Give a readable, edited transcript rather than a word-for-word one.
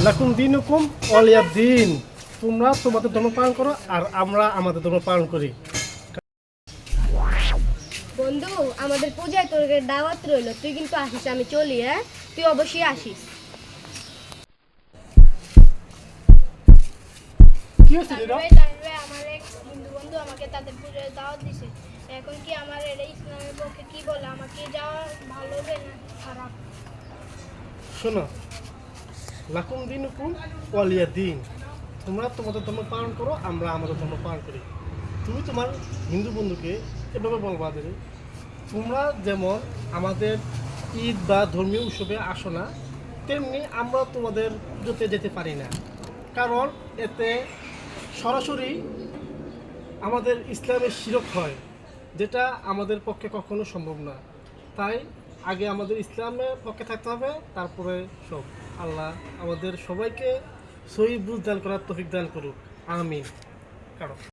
লাকুম দিনুকুম ওয়ালিয়া দিন। তোমরা তোমাদের ধর্ম পালন করো আর আমরা আমাদের ধর্ম পালন করি। বন্ধু, আমাদের পূজায় তোর দাওয়াত রইল, তুই কিন্তু আসিস। আমি চলি, হ্যাঁ? তুই অবশ্যই আসিস। কি হয়েছে রে? আমার এক হিন্দু বন্ধু আমাকে তাদের পুজোয় দাওয়াত দিছে। এখন কি আমার এটা ইসলামের পক্ষে কি বলে, আমাকে যাওয়া ভালো হবে না খারাপ? শোনো, লাকুম দিনুকুম ওয়ালিয়া দিন। তোমরা তোমাদের ধর্ম পালন করো, আমরা আমাদের ধর্ম পালন করি। তুমি তোমার হিন্দু বন্ধুকে এভাবে বলবা যে তোমরা যেমন আমাদের ঈদ বা ধর্মীয় উৎসবে আসো না, তেমনি আমরা তোমাদের পুজোতে যেতে পারি না। কারণ এতে সরাসরি আমাদের ইসলামের শিরক হয়, যেটা আমাদের পক্ষে কখনো সম্ভব না। তাই আগে আমাদের ইসলামের পক্ষে থাকতে হবে, তারপরে সব। আল্লাহ আমাদের সবাইকে সহি বুঝ দান করার তৌফিক দান করুক। আমিন। কারণ